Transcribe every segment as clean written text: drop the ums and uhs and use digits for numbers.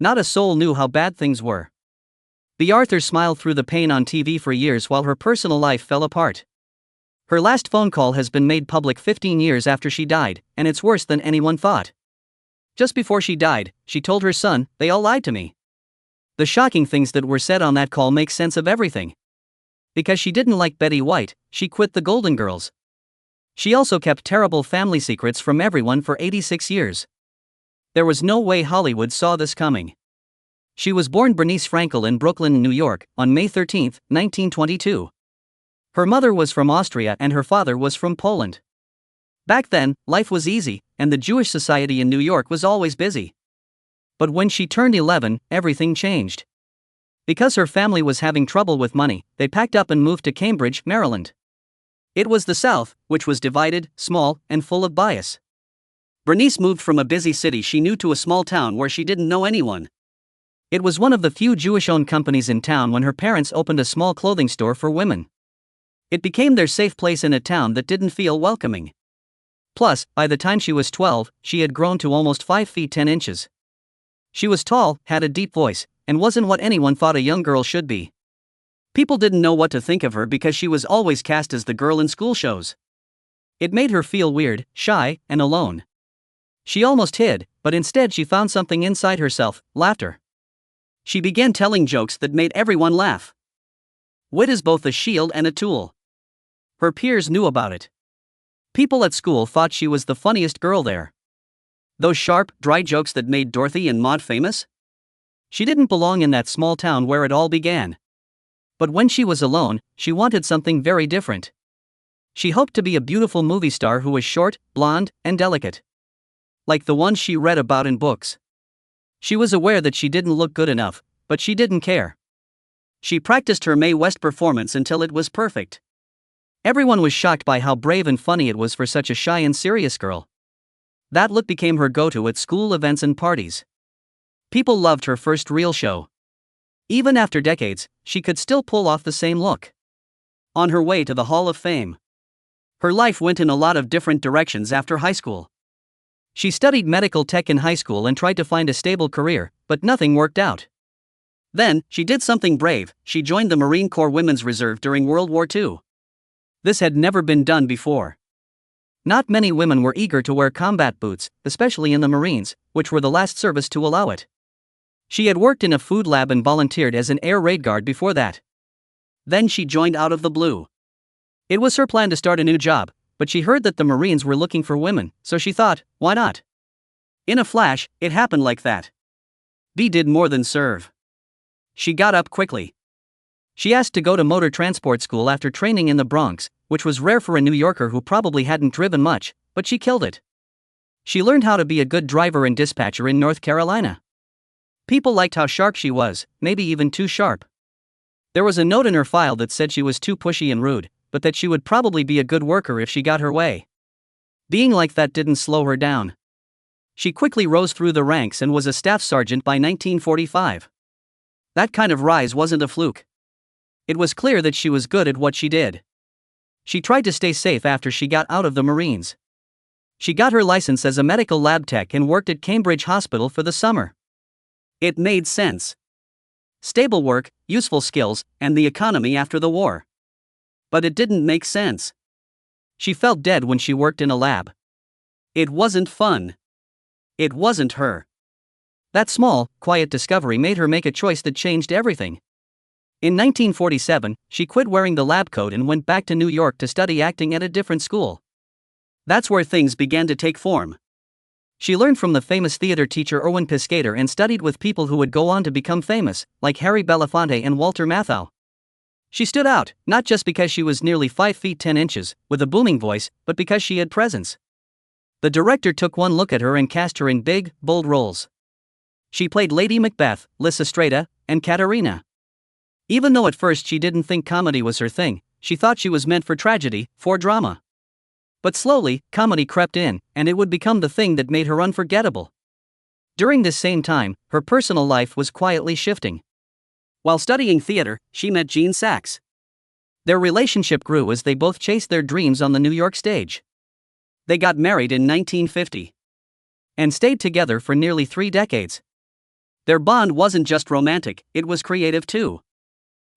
Not a soul knew how bad things were. Bea Arthur smiled through the pain on TV for years while her personal life fell apart. Her last phone call has been made public 15 years after she died, and it's worse than anyone thought. Just before she died, she told her son, "They all lied to me." The shocking things that were said on that call make sense of everything. Because she didn't like Betty White, she quit the Golden Girls. She also kept terrible family secrets from everyone for 86 years. There was no way Hollywood saw this coming. She was born Bernice Frankel in Brooklyn, New York, on May 13, 1922. Her mother was from Austria and her father was from Poland. Back then, life was easy, and the Jewish society in New York was always busy. But when she turned 11, everything changed. Because her family was having trouble with money, they packed up and moved to Cambridge, Maryland. It was the South, which was divided, small, and full of bias. Bernice moved from a busy city she knew to a small town where she didn't know anyone. It was one of the few Jewish-owned companies in town when her parents opened a small clothing store for women. It became their safe place in a town that didn't feel welcoming. Plus, by the time she was 12, she had grown to almost 5 feet 10 inches. She was tall, had a deep voice, and wasn't what anyone thought a young girl should be. People didn't know what to think of her because she was always cast as the girl in school shows. It made her feel weird, shy, and alone. She almost hid, but instead she found something inside herself: laughter. She began telling jokes that made everyone laugh. Wit is both a shield and a tool. Her peers knew about it. People at school thought she was the funniest girl there. Those sharp, dry jokes that made Dorothy and Maude famous? She didn't belong in that small town where it all began. But when she was alone, she wanted something very different. She hoped to be a beautiful movie star who was short, blonde, and delicate. Like the ones she read about in books. She was aware that she didn't look good enough, but she didn't care. She practiced her Mae West performance until it was perfect. Everyone was shocked by how brave and funny it was for such a shy and serious girl. That look became her go-to at school events and parties. People loved her first real show. Even after decades, she could still pull off the same look. On her way to the Hall of Fame. Her life went in a lot of different directions after high school. She studied medical tech in high school and tried to find a stable career, but nothing worked out. Then, she did something brave: she joined the Marine Corps Women's Reserve during World War II. This had never been done before. Not many women were eager to wear combat boots, especially in the Marines, which were the last service to allow it. She had worked in a food lab and volunteered as an air raid guard before that. Then she joined out of the blue. It was her plan to start a new job, but she heard that the Marines were looking for women, so she thought, why not? In a flash, it happened like that. Bea did more than serve. She got up quickly. She asked to go to motor transport school after training in the Bronx, which was rare for a New Yorker who probably hadn't driven much, but she killed it. She learned how to be a good driver and dispatcher in North Carolina. People liked how sharp she was, maybe even too sharp. There was a note in her file that said she was too pushy and rude, but that she would probably be a good worker if she got her way. Being like that didn't slow her down. She quickly rose through the ranks and was a staff sergeant by 1945. That kind of rise wasn't a fluke. It was clear that she was good at what she did. She tried to stay safe after she got out of the Marines. She got her license as a medical lab tech and worked at Cambridge Hospital for the summer. It made sense. Stable work, useful skills, and the economy after the war. But it didn't make sense. She felt dead when she worked in a lab. It wasn't fun. It wasn't her. That small, quiet discovery made her make a choice that changed everything. In 1947, she quit wearing the lab coat and went back to New York to study acting at a different school. That's where things began to take form. She learned from the famous theater teacher Erwin Piscator and studied with people who would go on to become famous, like Harry Belafonte and Walter Matthau. She stood out, not just because she was nearly 5 feet 10 inches, with a booming voice, but because she had presence. The director took one look at her and cast her in big, bold roles. She played Lady Macbeth, Lysistrata, and Katerina. Even though at first she didn't think comedy was her thing, she thought she was meant for tragedy, for drama. But slowly, comedy crept in, and it would become the thing that made her unforgettable. During this same time, her personal life was quietly shifting. While studying theater, she met Gene Saks. Their relationship grew as they both chased their dreams on the New York stage. They got married in 1950. And stayed together for nearly 3 decades. Their bond wasn't just romantic, it was creative too.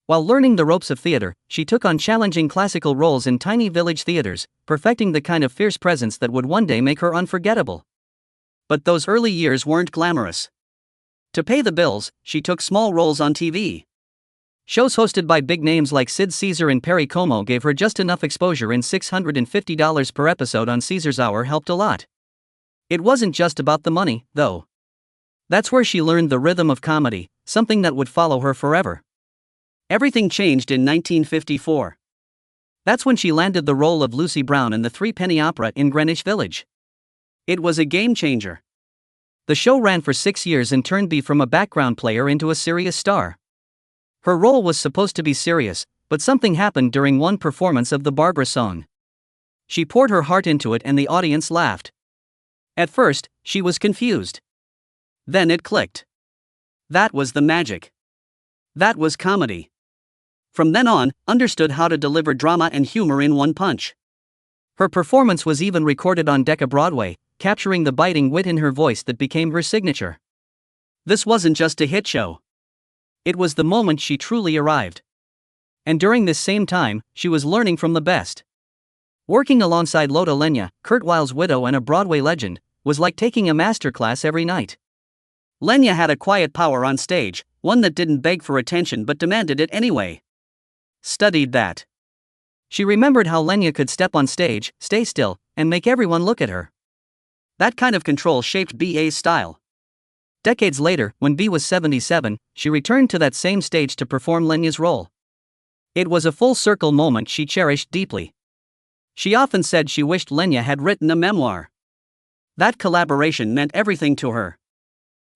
While learning the ropes of theater, she took on challenging classical roles in tiny village theaters, perfecting the kind of fierce presence that would one day make her unforgettable. But those early years weren't glamorous. To pay the bills, she took small roles on TV. Shows hosted by big names like Sid Caesar and Perry Como gave her just enough exposure, and $650 per episode on Caesar's Hour helped a lot. It wasn't just about the money, though. That's where she learned the rhythm of comedy, something that would follow her forever. Everything changed in 1954. That's when she landed the role of Lucy Brown in the Threepenny Opera in Greenwich Village. It was a game changer. The show ran for 6 years and turned Bea from a background player into a serious star. Her role was supposed to be serious, but something happened during one performance of the Barbara song. She poured her heart into it and the audience laughed. At first, she was confused. Then it clicked. That was the magic. That was comedy. From then on, understood how to deliver drama and humor in one punch. Her performance was even recorded on Decca Broadway, capturing the biting wit in her voice that became her signature. This wasn't just a hit show. It was the moment she truly arrived. And during this same time, she was learning from the best. Working alongside Lotte Lenya, Kurt Weill's widow and a Broadway legend, was like taking a masterclass every night. Lenya had a quiet power on stage, one that didn't beg for attention but demanded it anyway. Studied that. She remembered how Lenya could step on stage, stay still, and make everyone look at her. That kind of control shaped Bea's style. Decades later, when Bea was 77, she returned to that same stage to perform Lenya's role. It was a full-circle moment she cherished deeply. She often said she wished Lenya had written a memoir. That collaboration meant everything to her.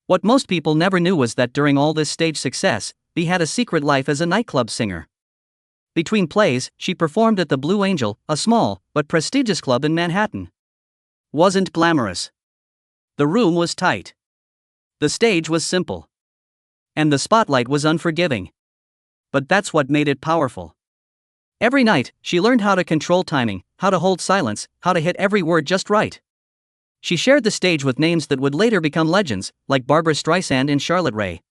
What most people never knew was that during all this stage success, Bea had a secret life as a nightclub singer. Between plays, she performed at the Blue Angel, a small but prestigious club in Manhattan. Wasn't glamorous. The room was tight. The stage was simple. And the spotlight was unforgiving. But that's what made it powerful. Every night, she learned how to control timing, how to hold silence, how to hit every word just right. She shared the stage with names that would later become legends, like Barbra Streisand and Charlotte Rae.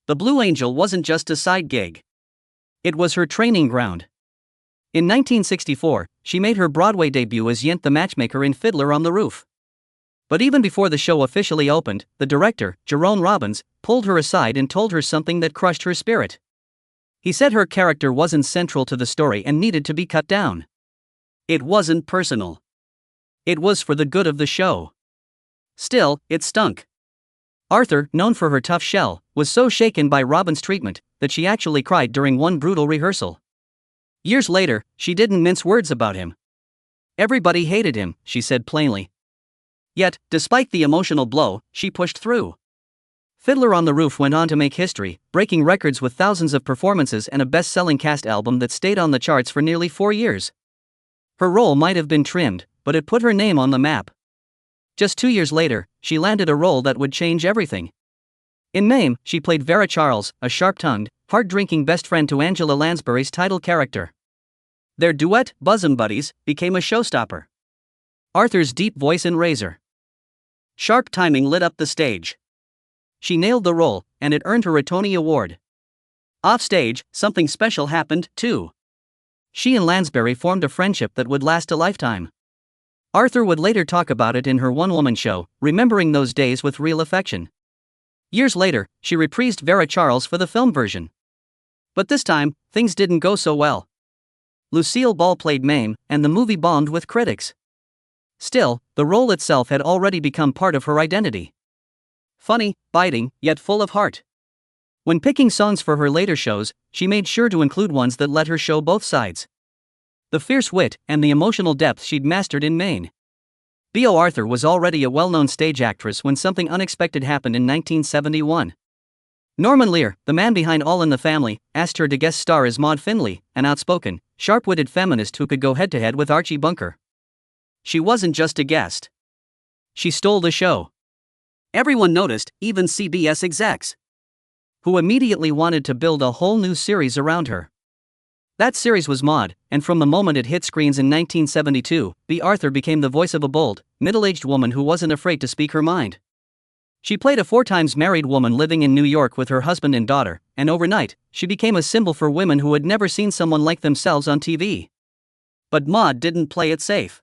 The Blue Angel wasn't just a side gig. It was her training ground. In 1964, she made her Broadway debut as Yent the Matchmaker in Fiddler on the Roof. But even before the show officially opened, the director, Jerome Robbins, pulled her aside and told her something that crushed her spirit. He said her character wasn't central to the story and needed to be cut down. It wasn't personal. It was for the good of the show. Still, it stunk. Arthur, known for her tough shell, was so shaken by Robin's treatment that she actually cried during one brutal rehearsal. Years later, she didn't mince words about him. Everybody hated him, she said plainly. Yet, despite the emotional blow, she pushed through. Fiddler on the Roof went on to make history, breaking records with thousands of performances and a best-selling cast album that stayed on the charts for nearly 4 years. Her role might have been trimmed, but it put her name on the map. Just 2 years later, she landed a role that would change everything. In Mame, she played Vera Charles, a sharp-tongued, hard-drinking best friend to Angela Lansbury's title character. Their duet, Bosom Buddies, became a showstopper. Arthur's deep voice and razor sharp timing lit up the stage. She nailed the role, and it earned her a Tony Award. Offstage, something special happened, too. She and Lansbury formed a friendship that would last a lifetime. Arthur would later talk about it in her one-woman show, remembering those days with real affection. Years later, she reprised Vera Charles for the film version. But this time, things didn't go so well. Lucille Ball played Mame, and the movie bombed with critics. Still, the role itself had already become part of her identity. Funny, biting, yet full of heart. When picking songs for her later shows, she made sure to include ones that let her show both sides. The fierce wit and the emotional depth she'd mastered in Maine. Bea Arthur was already a well-known stage actress when something unexpected happened in 1971. Norman Lear, the man behind All in the Family, asked her to guest star as Maude Findlay, an outspoken, sharp-witted feminist who could go head-to-head with Archie Bunker. She wasn't just a guest. She stole the show. Everyone noticed, even CBS execs, who immediately wanted to build a whole new series around her. That series was Maude, and from the moment it hit screens in 1972, Bea Arthur became the voice of a bold, middle-aged woman who wasn't afraid to speak her mind. She played a 4 times married woman living in New York with her husband and daughter, and overnight, she became a symbol for women who had never seen someone like themselves on TV. But Maude didn't play it safe.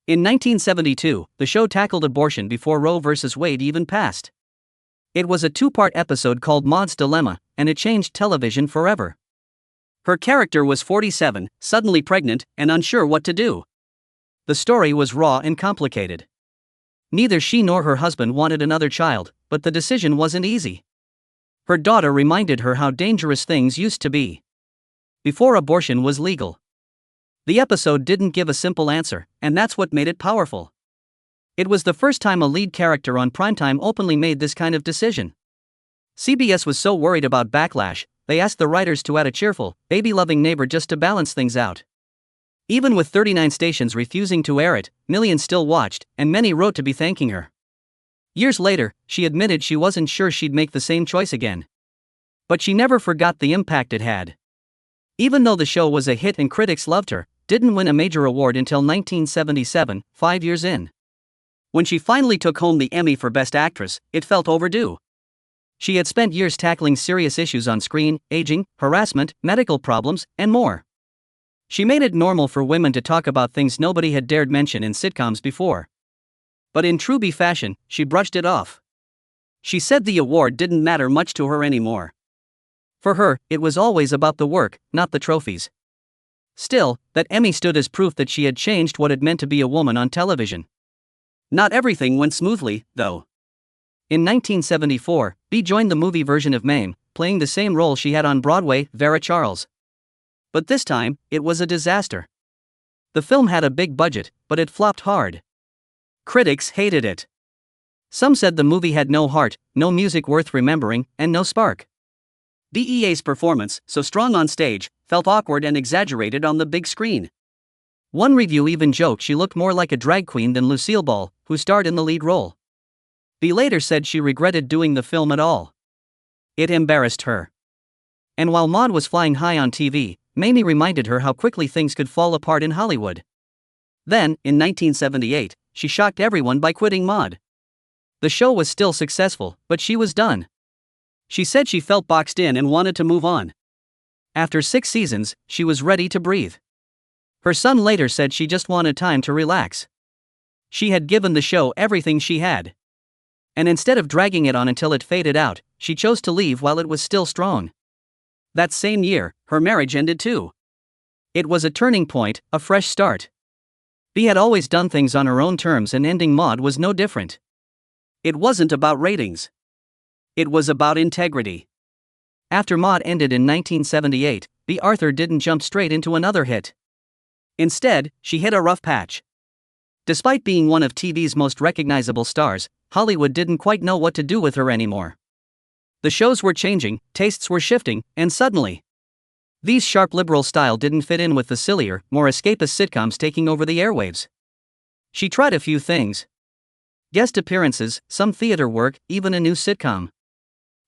In 1972, the show tackled abortion before Roe v. Wade even passed. It was a 2-part episode called Maude's Dilemma, and it changed television forever. Her character was 47, suddenly pregnant, and unsure what to do. The story was raw and complicated. Neither she nor her husband wanted another child, but the decision wasn't easy. Her daughter reminded her how dangerous things used to be before abortion was legal. The episode didn't give a simple answer, and that's what made it powerful. It was the first time a lead character on primetime openly made this kind of decision. CBS was so worried about backlash, they asked the writers to add a cheerful, baby-loving neighbor just to balance things out. Even with 39 stations refusing to air it, millions still watched, and many wrote to be thanking her. Years later, she admitted she wasn't sure she'd make the same choice again. But she never forgot the impact it had. Even though the show was a hit and critics loved her, didn't win a major award until 1977, 5 years in. When she finally took home the Emmy for Best Actress, it felt overdue. She had spent years tackling serious issues on screen, aging, harassment, medical problems, and more. She made it normal for women to talk about things nobody had dared mention in sitcoms before. But in true Bea fashion, she brushed it off. She said the award didn't matter much to her anymore. For her, it was always about the work, not the trophies. Still, that Emmy stood as proof that she had changed what it meant to be a woman on television. Not everything went smoothly, though. In 1974, Bea joined the movie version of Mame, playing the same role she had on Broadway, Vera Charles. But this time, it was a disaster. The film had a big budget, but it flopped hard. Critics hated it. Some said the movie had no heart, no music worth remembering, and no spark. Bea's performance, so strong on stage, felt awkward and exaggerated on the big screen. One review even joked she looked more like a drag queen than Lucille Ball, who starred in the lead role. Bea later said she regretted doing the film at all. It embarrassed her. And while Maude was flying high on TV, Mamie reminded her how quickly things could fall apart in Hollywood. Then, in 1978, she shocked everyone by quitting Maude. The show was still successful, but she was done. She said she felt boxed in and wanted to move on. After 6 seasons, she was ready to breathe. Her son later said she just wanted time to relax. She had given the show everything she had. And instead of dragging it on until it faded out, she chose to leave while it was still strong. That same year, her marriage ended too. It was a turning point, a fresh start. Bea had always done things on her own terms, and ending Maude was no different. It wasn't about ratings. It was about integrity. After Maude ended in 1978, Bea Arthur didn't jump straight into another hit. Instead, she hit a rough patch. Despite being one of TV's most recognizable stars, Hollywood didn't quite know what to do with her anymore. The shows were changing, tastes were shifting, and suddenly, Bea's sharp liberal style didn't fit in with the sillier, more escapist sitcoms taking over the airwaves. She tried a few things. Guest appearances, some theater work, even a new sitcom.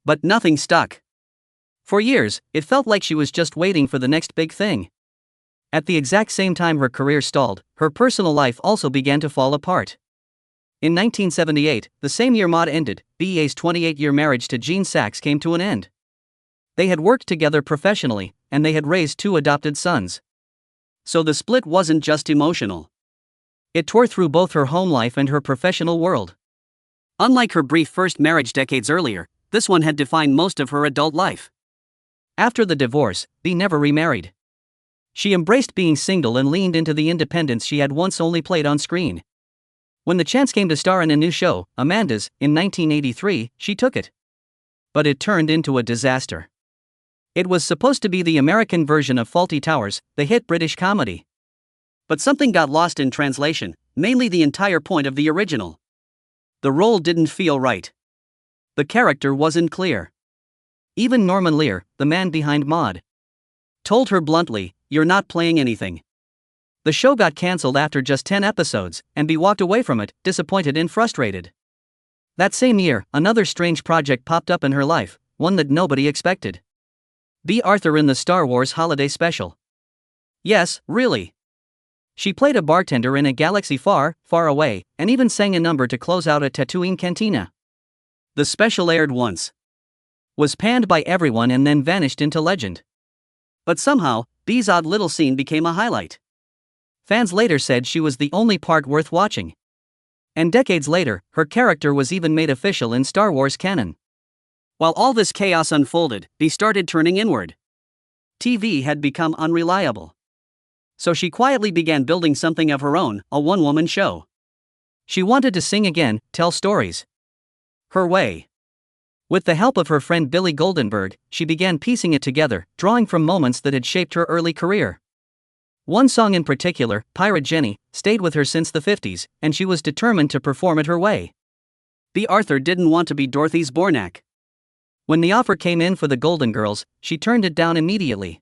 But nothing stuck. For years, it felt like she was just waiting for the next big thing. At the exact same time her career stalled, her personal life also began to fall apart. In 1978, the same year Maude ended, Bea's 28-year marriage to Gene Saks came to an end. They had worked together professionally, and they had raised 2 adopted sons. So the split wasn't just emotional. It tore through both her home life and her professional world. Unlike her brief first marriage decades earlier, this one had defined most of her adult life. After the divorce, Bea never remarried. She embraced being single and leaned into the independence she had once only played on screen. When the chance came to star in a new show, Amanda's, in 1983, she took it. But it turned into a disaster. It was supposed to be the American version of Fawlty Towers, the hit British comedy. But something got lost in translation, mainly the entire point of the original. The role didn't feel right. The character wasn't clear. Even Norman Lear, the man behind Maude, told her bluntly, "You're not playing anything." The show got cancelled after just 10 episodes, and Bea walked away from it, disappointed and frustrated. That same year, another strange project popped up in her life, one that nobody expected. Bea Arthur in the Star Wars Holiday Special. Yes, really. She played a bartender in a galaxy far, far away, and even sang a number to close out a Tatooine cantina. The special aired once, was panned by everyone and then vanished into legend. But somehow, Bea's odd little scene became a highlight. Fans later said she was the only part worth watching. And decades later, her character was even made official in Star Wars canon. While all this chaos unfolded, Bea started turning inward. TV had become unreliable. So she quietly began building something of her own, a one-woman show. She wanted to sing again, tell stories. Her way. With the help of her friend Billy Goldenberg, she began piecing it together, drawing from moments that had shaped her early career. One song in particular, Pirate Jenny, stayed with her since the 50s, and she was determined to perform it her way. Bea Arthur didn't want to be Dorothy's Bornak. When the offer came in for the Golden Girls, she turned it down immediately.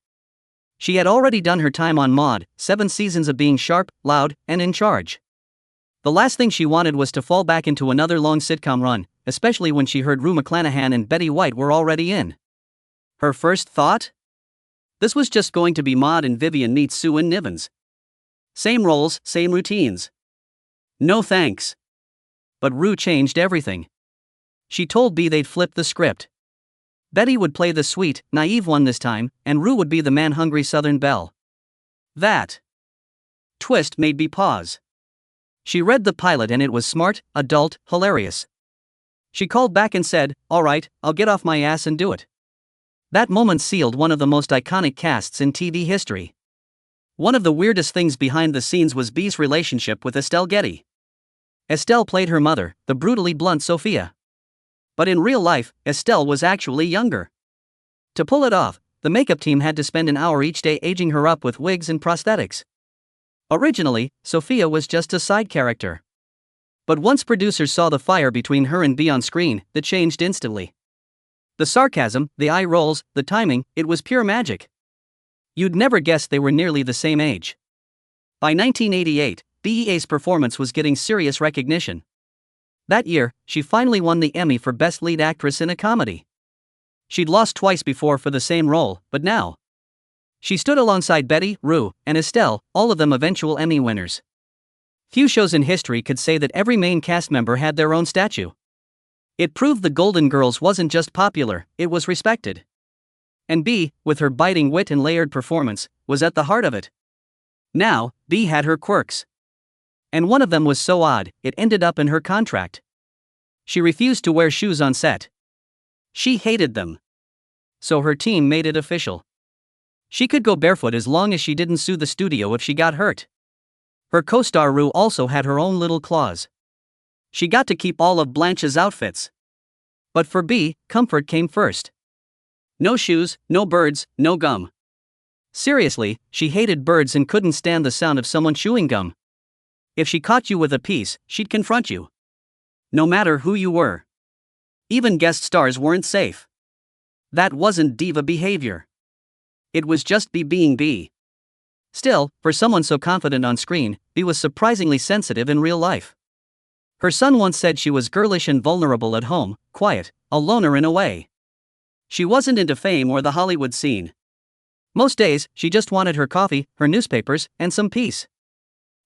She had already done her time on Maude, 7 seasons of being sharp, loud, and in charge. The last thing she wanted was to fall back into another long sitcom run, especially when she heard Rue McClanahan and Betty White were already in. Her first thought? This was just going to be Maude and Vivian meets Sue and Nivens. Same roles, same routines. No thanks. But Rue changed everything. She told Bea they'd flip the script. Betty would play the sweet, naive one this time, and Rue would be the man-hungry Southern belle. That twist made Bea pause. She read the pilot and it was smart, adult, hilarious. She called back and said, "All right, I'll get off my ass and do it." That moment sealed one of the most iconic casts in TV history. One of the weirdest things behind the scenes was Bea's relationship with Estelle Getty. Estelle played her mother, the brutally blunt Sophia. But in real life, Estelle was actually younger. To pull it off, the makeup team had to spend an hour each day aging her up with wigs and prosthetics. Originally, Sophia was just a side character. But once producers saw the fire between her and Bea on screen, it changed instantly. The sarcasm, the eye rolls, the timing, it was pure magic. You'd never guess they were nearly the same age. By 1988, Bea's performance was getting serious recognition. That year, she finally won the Emmy for Best Lead Actress in a Comedy. She'd lost twice before for the same role, but now she stood alongside Betty, Rue, and Estelle, all of them eventual Emmy winners. Few shows in history could say that every main cast member had their own statue. It proved the Golden Girls wasn't just popular, it was respected. And Bea, with her biting wit and layered performance, was at the heart of it. Now, Bea had her quirks. And one of them was so odd, it ended up in her contract. She refused to wear shoes on set. She hated them. So her team made it official. She could go barefoot as long as she didn't sue the studio if she got hurt. Her co-star Rue also had her own little clause. She got to keep all of Blanche's outfits. But for Bea, comfort came first. No shoes, no birds, no gum. Seriously, she hated birds and couldn't stand the sound of someone chewing gum. If she caught you with a piece, she'd confront you. No matter who you were. Even guest stars weren't safe. That wasn't diva behavior. It was just Bea being Bea. Still, for someone so confident on screen, Bea was surprisingly sensitive in real life. Her son once said she was girlish and vulnerable at home, quiet, a loner in a way. She wasn't into fame or the Hollywood scene. Most days, she just wanted her coffee, her newspapers, and some peace.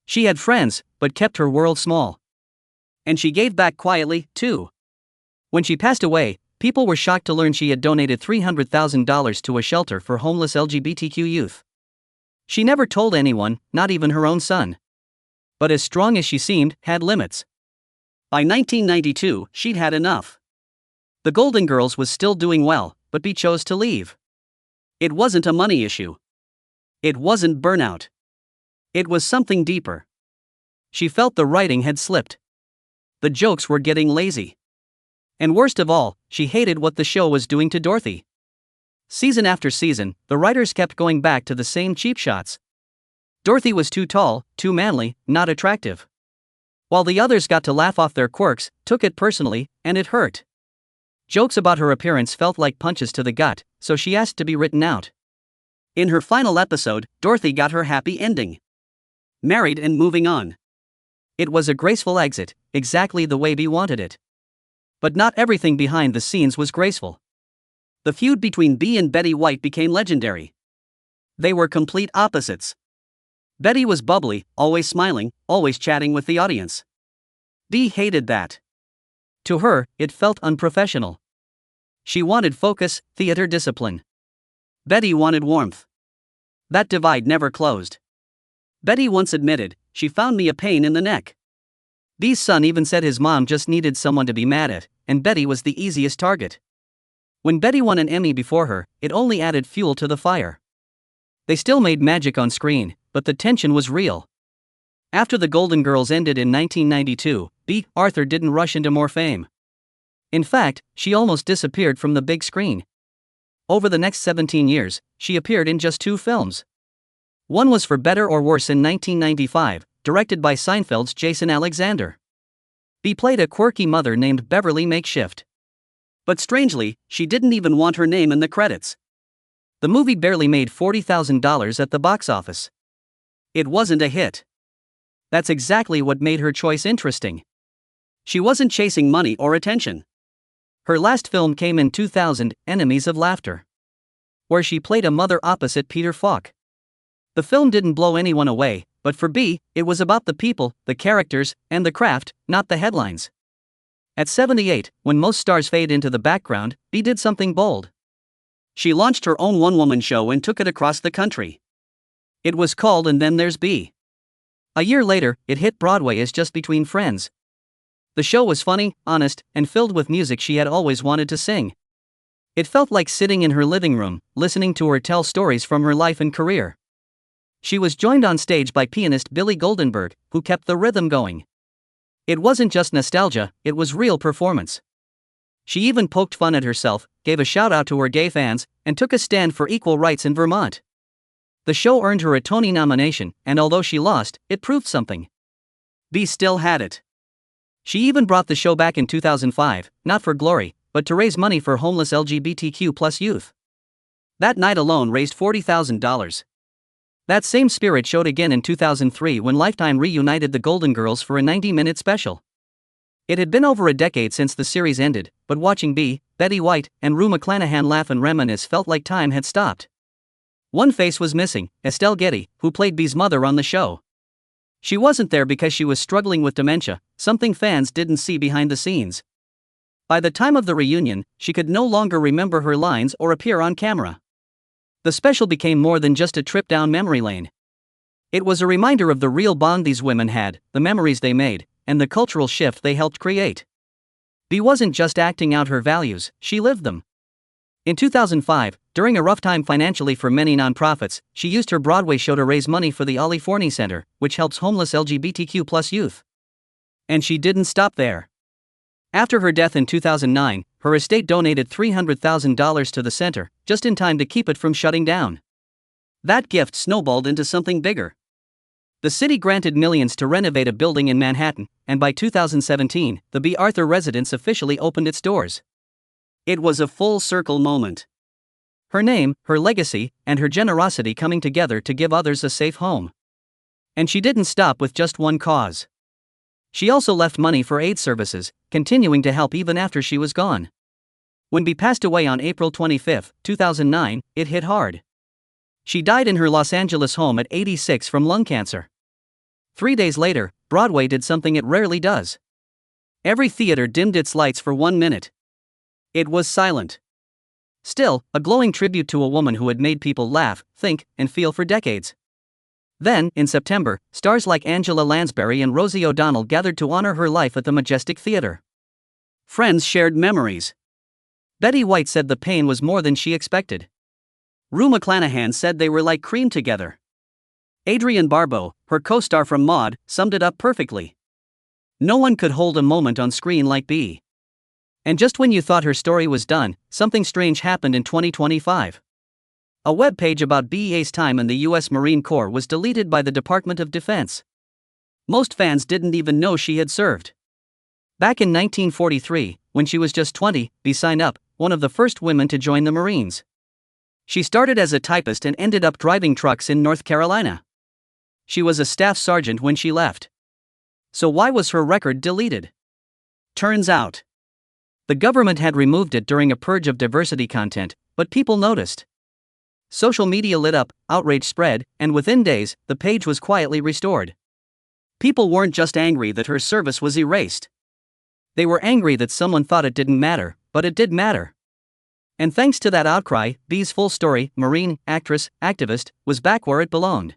She had friends, but kept her world small. And she gave back quietly, too. When she passed away, people were shocked to learn she had donated $300,000 to a shelter for homeless LGBTQ youth. She never told anyone, not even her own son. But as strong as she seemed, had limits. By 1992, she'd had enough. The Golden Girls was still doing well, but Bea chose to leave. It wasn't a money issue. It wasn't burnout. It was something deeper. She felt the writing had slipped. The jokes were getting lazy. And worst of all, she hated what the show was doing to Dorothy. Season after season, the writers kept going back to the same cheap shots. Dorothy was too tall, too manly, not attractive. While the others got to laugh off their quirks, took it personally, and it hurt. Jokes about her appearance felt like punches to the gut, so she asked to be written out. In her final episode, Dorothy got her happy ending. Married and moving on. It was a graceful exit, exactly the way Bea wanted it. But not everything behind the scenes was graceful. The feud between Bea and Betty White became legendary. They were complete opposites. Betty was bubbly, always smiling, always chatting with the audience. Bea hated that. To her, it felt unprofessional. She wanted focus, theater discipline. Betty wanted warmth. That divide never closed. Betty once admitted, "She found me a pain in the neck." Bea's son even said his mom just needed someone to be mad at, and Betty was the easiest target. When Betty won an Emmy before her, it only added fuel to the fire. They still made magic on screen, but the tension was real. After the Golden Girls ended in 1992, Bea Arthur didn't rush into more fame. In fact, she almost disappeared from the big screen. Over the next 17 years, she appeared in just 2 films. One was For Better or Worse in 1995, directed by Seinfeld's Jason Alexander. Bea played a quirky mother named Beverly Makeshift. But strangely, she didn't even want her name in the credits. The movie barely made $40,000 at the box office. It wasn't a hit. That's exactly what made her choice interesting. She wasn't chasing money or attention. Her last film came in 2000, Enemies of Laughter, where she played a mother opposite Peter Falk. The film didn't blow anyone away, but for Bea, it was about the people, the characters, and the craft, not the headlines. At 78, when most stars fade into the background, Bea did something bold. She launched her own one-woman show and took it across the country. It was called And Then There's Bea. A year later, it hit Broadway as Just Between Friends. The show was funny, honest, and filled with music she had always wanted to sing. It felt like sitting in her living room, listening to her tell stories from her life and career. She was joined on stage by pianist Billy Goldenberg, who kept the rhythm going. It wasn't just nostalgia, it was real performance. She even poked fun at herself, gave a shout-out to her gay fans, and took a stand for equal rights in Vermont. The show earned her a Tony nomination, and although she lost, it proved something. Bea still had it. She even brought the show back in 2005, not for glory, but to raise money for homeless LGBTQ+ youth. That night alone raised $40,000. That same spirit showed again in 2003 when Lifetime reunited the Golden Girls for a 90-minute special. It had been over a decade since the series ended, but watching Bea, Betty White, and Rue McClanahan laugh and reminisce felt like time had stopped. One face was missing, Estelle Getty, who played Bea's mother on the show. She wasn't there because she was struggling with dementia, something fans didn't see behind the scenes. By the time of the reunion, she could no longer remember her lines or appear on camera. The special became more than just a trip down memory lane. It was a reminder of the real bond these women had, the memories they made, and the cultural shift they helped create. Bea wasn't just acting out her values, she lived them. In 2005, during a rough time financially for many nonprofits, she used her Broadway show to raise money for the Ollie Forney Center, which helps homeless LGBTQ+ youth. And she didn't stop there. After her death in 2009, her estate donated $300,000 to the center, just in time to keep it from shutting down. That gift snowballed into something bigger. The city granted millions to renovate a building in Manhattan, and by 2017, the Bea Arthur residence officially opened its doors. It was a full-circle moment. Her name, her legacy, and her generosity coming together to give others a safe home. And she didn't stop with just one cause. She also left money for AIDS services, continuing to help even after she was gone. When Bea passed away on April 25, 2009, it hit hard. She died in her Los Angeles home at 86 from lung cancer. 3 days later, Broadway did something it rarely does. Every theater dimmed its lights for 1 minute. It was silent. Still, a glowing tribute to a woman who had made people laugh, think, and feel for decades. Then, in September, stars like Angela Lansbury and Rosie O'Donnell gathered to honor her life at the Majestic Theater. Friends shared memories. Betty White said the pain was more than she expected. Rue McClanahan said they were like cream together. Adrienne Barbeau, her co-star from Maude, summed it up perfectly. No one could hold a moment on screen like Bea. And just when you thought her story was done, something strange happened in 2025. A web page about Bea's time in the U.S. Marine Corps was deleted by the Department of Defense. Most fans didn't even know she had served. Back in 1943, when she was just 20, Bea signed up, one of the first women to join the Marines. She started as a typist and ended up driving trucks in North Carolina. She was a staff sergeant when she left. So why was her record deleted? Turns out, the government had removed it during a purge of diversity content, but people noticed. Social media lit up, outrage spread, and within days, the page was quietly restored. People weren't just angry that her service was erased. They were angry that someone thought it didn't matter, but it did matter. And thanks to that outcry, Bea's full story, marine, actress, activist, was back where it belonged.